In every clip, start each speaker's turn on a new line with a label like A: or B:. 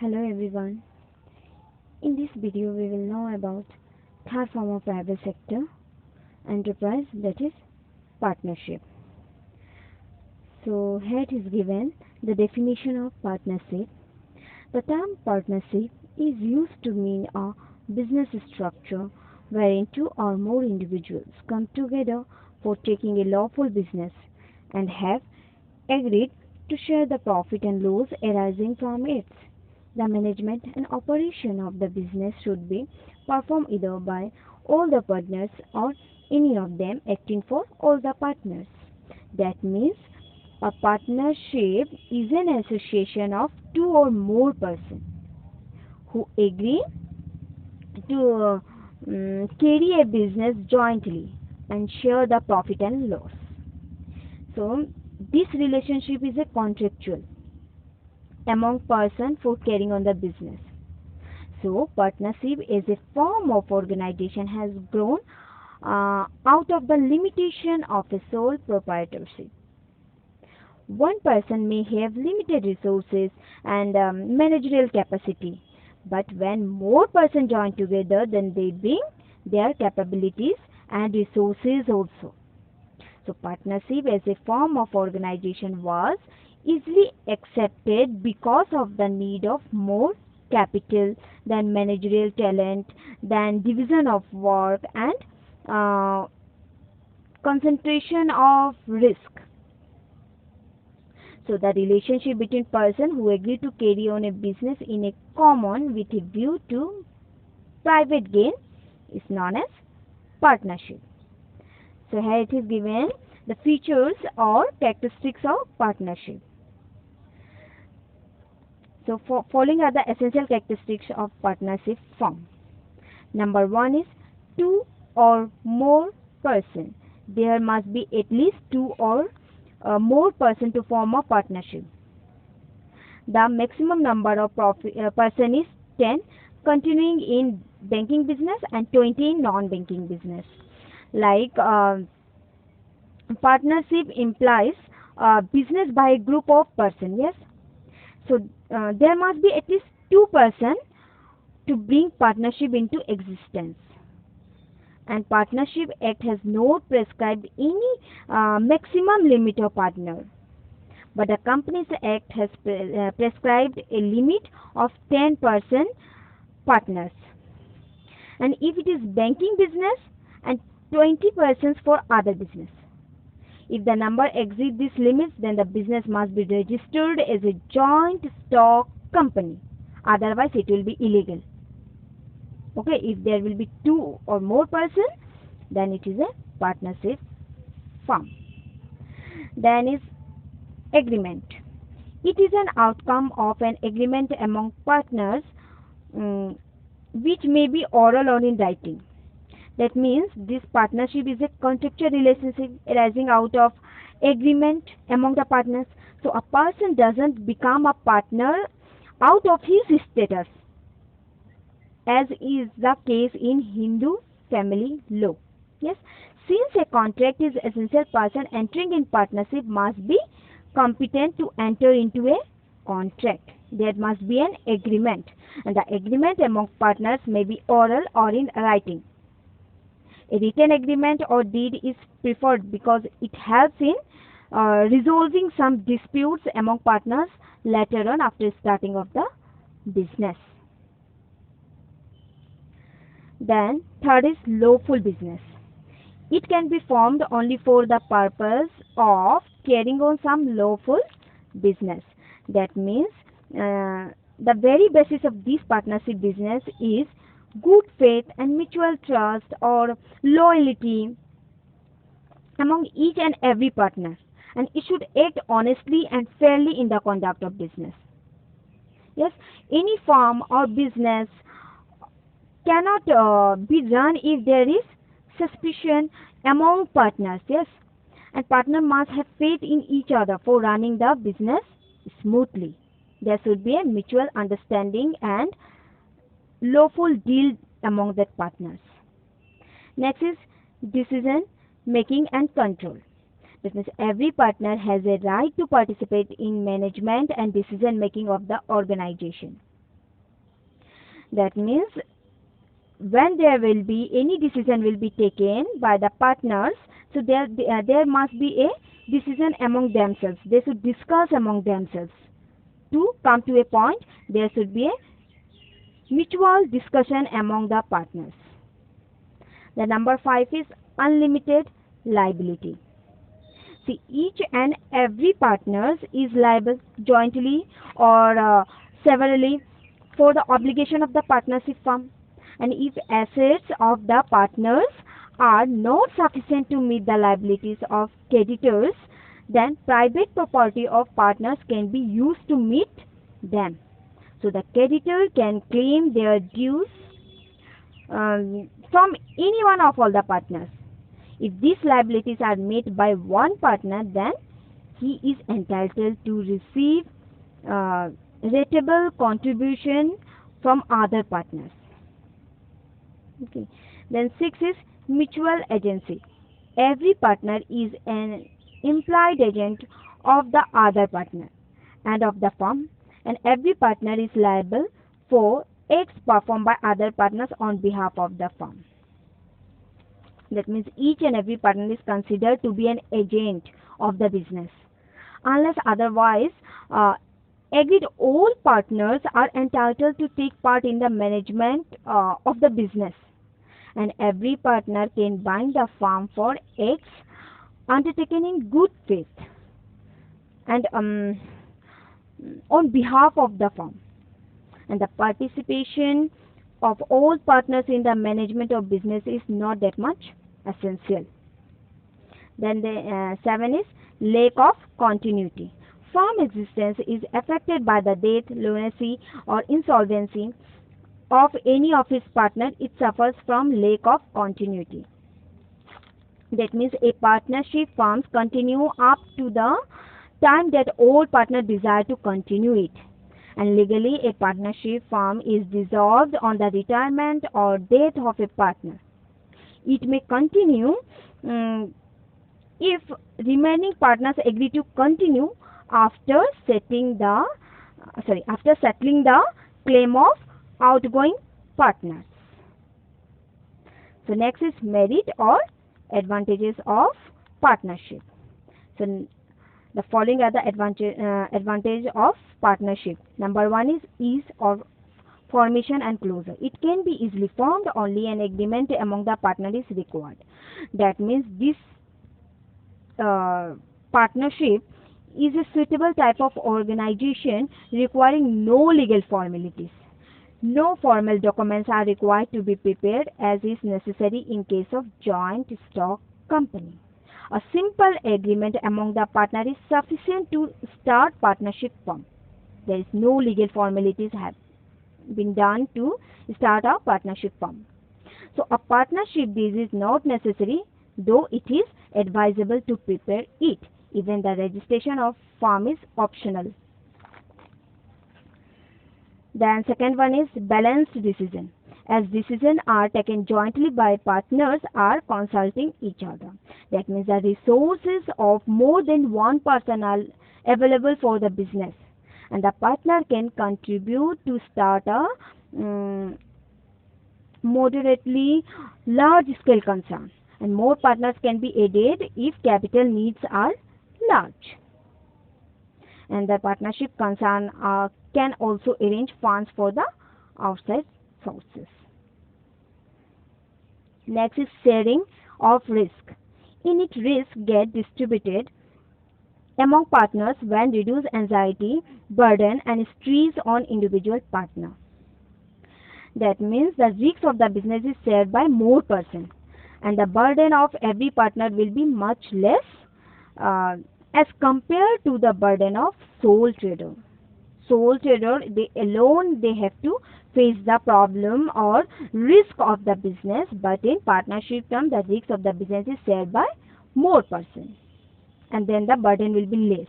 A: Hello everyone. In this video we will know about third form of private sector enterprise, that is partnership. So here it is given the definition of partnership. The term partnership is used to mean a business structure wherein two or more individuals come together for taking a lawful business and have agreed to share the profit and loss arising from it. The management and operation of the business should be performed either by all the partners or any of them acting for all the partners. That means a partnership is an association of two or more persons who agree to carry a business jointly and share the profit and loss. So this relationship is a contractual among persons for carrying on the business. So partnership as a form of organization has grown out of the limitation of a sole proprietorship. One person may have limited resources and managerial capacity, but when more persons join together, then they bring their capabilities and resources also. So partnership as a form of organization was easily accepted because of the need of more capital, than managerial talent, than division of work, and concentration of risk. So the relationship between persons who agree to carry on a business in a common with a view to private gain is known as partnership. So here it is given the features or characteristics of partnership. So following are the essential characteristics of partnership form. Number one is two or more person. There must be at least two or more person to form a partnership. The maximum number of person is 10, continuing in banking business and 20 in non-banking business. Like partnership implies business by a group of person. Yes. So there must be at least two persons to bring partnership into existence. And Partnership Act has not prescribed any maximum limit of partner. But the Companies Act has prescribed a limit of 10% partners. And if it is banking business, and 20 persons for other business. If the number exceeds these limits, then the business must be registered as a joint stock company. Otherwise, it will be illegal. Okay, if there will be two or more persons, then it is a partnership form. Then is agreement. It is an outcome of an agreement among partners, which may be oral or in writing. That means this partnership is a contractual relationship arising out of agreement among the partners. So a person doesn't become a partner out of his status, as is the case in Hindu family law. Yes, since a contract is essential, person entering in partnership must be competent to enter into a contract. There must be an agreement, and the agreement among partners may be oral or in writing. A written agreement or deed is preferred because it helps in resolving some disputes among partners later on after starting of the business. Then third is lawful business. It can be formed only for the purpose of carrying on some lawful business. That means the very basis of this partnership business is good faith and mutual trust or loyalty among each and every partner, and it should act honestly and fairly in the conduct of business. Yes, any firm or business cannot be run if there is suspicion among partners. Yes, and partner must have faith in each other for running the business smoothly. There should be a mutual understanding and lawful deal among the partners. Next is decision making and control. That means every partner has a right to participate in management and decision making of the organization. That means when there will be any decision will be taken by the partners, so there must be a decision among themselves. They should discuss among themselves. To come to a point, there should be a mutual discussion among the partners. The number 5 is unlimited liability. See, each and every partners is liable jointly or severally for the obligation of the partnership firm. And if assets of the partners are not sufficient to meet the liabilities of creditors, then private property of partners can be used to meet them. So the creditor can claim their dues from any one of all the partners. If these liabilities are met by one partner, then he is entitled to receive rateable contribution from other partners. Okay. Then 6 is mutual agency. Every partner is an implied agent of the other partner and of the firm, and every partner is liable for acts performed by other partners on behalf of the firm. That means each and every partner is considered to be an agent of the business. Unless otherwise agreed, all partners are entitled to take part in the management of the business, and every partner can bind the firm for acts undertaken in good faith and on behalf of the firm. And the participation of all partners in the management of business is not that much essential. Then the 7 is lack of continuity. Firm existence is affected by the death, lunacy, or insolvency of any of its partners. It suffers from lack of continuity. That means a partnership firm continue up to the time that all partners desire to continue it. And legally, a partnership firm is dissolved on the retirement or death of a partner. It may continue if remaining partners agree to continue after settling the claim of outgoing partners. So next is merit or advantages of partnership. So the following are the advantage of partnership. Number 1 is ease of formation and closure. It can be easily formed, only an agreement among the partners is required. That means this partnership is a suitable type of organization requiring no legal formalities. No formal documents are required to be prepared as is necessary in case of joint stock company. A simple agreement among the partners is sufficient to start partnership firm. There is no legal formalities have been done to start a partnership firm. So a partnership deed is not necessary, though it is advisable to prepare it. Even the registration of firm is optional. Then second one is balanced decision. As decisions are taken jointly by partners are consulting each other. That means the resources of more than one person are available for the business, and the partner can contribute to start a moderately large scale concern, and more partners can be added if capital needs are large. And the partnership concern can also arrange funds for the outside sources. Next is sharing of risk. In it, risk get distributed among partners when reduce anxiety, burden, and stress on individual partner. That means the risk of the business is shared by more persons, and the burden of every partner will be much less as compared to the burden of sole trader. Sole trader, they have to face the problem or risk of the business, but in partnership term, the risk of the business is shared by more persons, and then the burden will be less.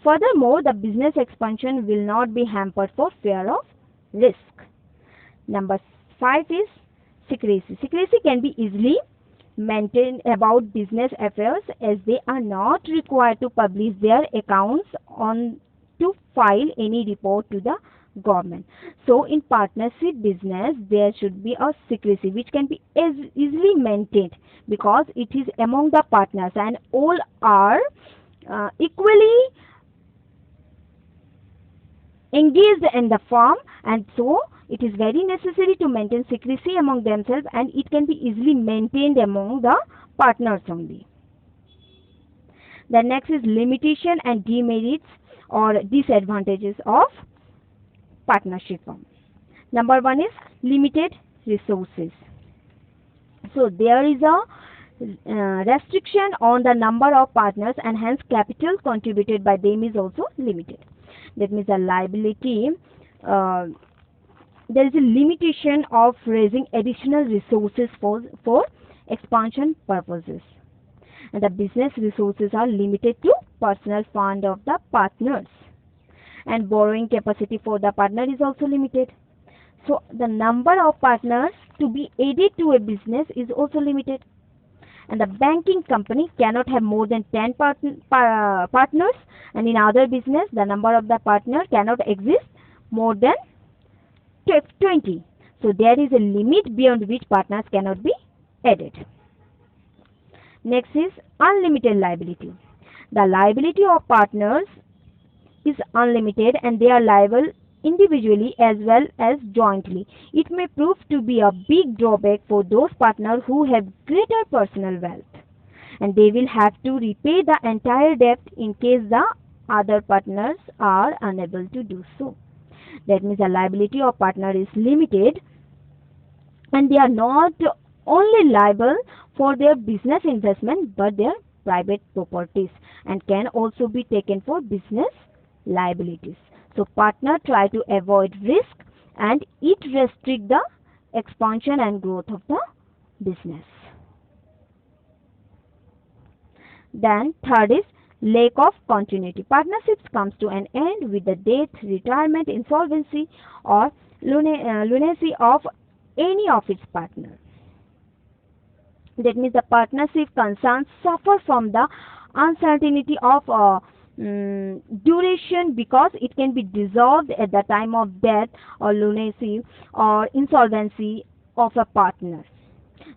A: Furthermore, the business expansion will not be hampered for fear of risk. Number 5 is secrecy. Secrecy can be easily maintained about business affairs, as they are not required to publish their accounts on to file any report to the government. So in partnership business there should be a secrecy which can be easily maintained because it is among the partners and all are equally engaged in the firm, and so it is very necessary to maintain secrecy among themselves, and it can be easily maintained among the partners only. The next is limitation and demerits or disadvantages of partnership firm. Number one is limited resources. So there is a restriction on the number of partners, and hence capital contributed by them is also limited. That means the liability, there is a limitation of raising additional resources for expansion purposes, and the business resources are limited to personal fund of the partners, and borrowing capacity for the partner is also limited. So the number of partners to be added to a business is also limited, and the banking company cannot have more than 10 partners, and in other business the number of the partner cannot exist more than 20. So there is a limit beyond which partners cannot be added. Next is unlimited liability. The liability of partners is unlimited and they are liable individually as well as jointly. It may prove to be a big drawback for those partners who have greater personal wealth, and they will have to repay the entire debt in case the other partners are unable to do so. That means the liability of partner is limited, and they are not only liable for their business investment but their private properties, and can also be taken for business liabilities. So partner try to avoid risk and it restrict the expansion and growth of the business. Then third is lack of continuity. Partnerships comes to an end with the death, retirement, insolvency or lunacy of any of its partners. That means the partnership concerns suffer from the uncertainty of duration, because it can be dissolved at the time of death or lunacy or insolvency of a partner.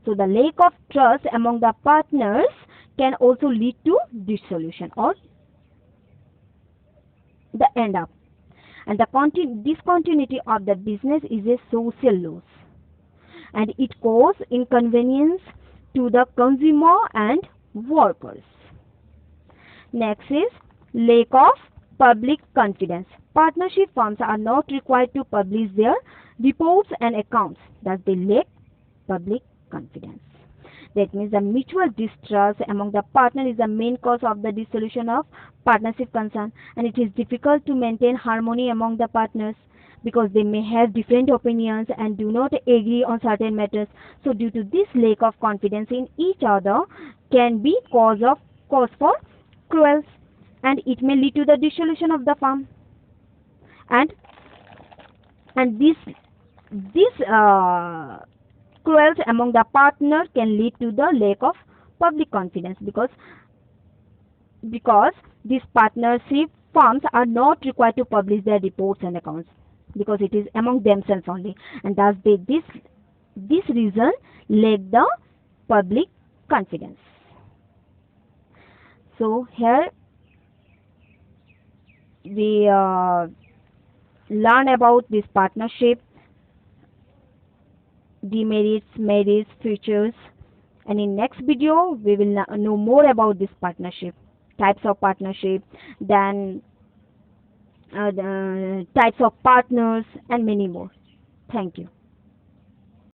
A: So the lack of trust among the partners can also lead to dissolution or the end up. And the discontinuity of the business is a social loss, and it causes inconvenience to the consumer and workers. Next is lack of public confidence. Partnership firms are not required to publish their reports and accounts, thus they lack public confidence. That means the mutual distrust among the partners is the main cause of the dissolution of partnership concern, and it is difficult to maintain harmony among the partners because they may have different opinions and do not agree on certain matters. So due to this lack of confidence in each other can be cause for quarrels, and it may lead to the dissolution of the firm. And this quarrels among the partners can lead to the lack of public confidence, because these partnership firms are not required to publish their reports and accounts, because it is among themselves only, and thus this reason lack the public confidence. So here we learn about this partnership, demerits, merits, features, and in next video we will know more about this partnership, types of partnership, then the types of partners, and many more. Thank you.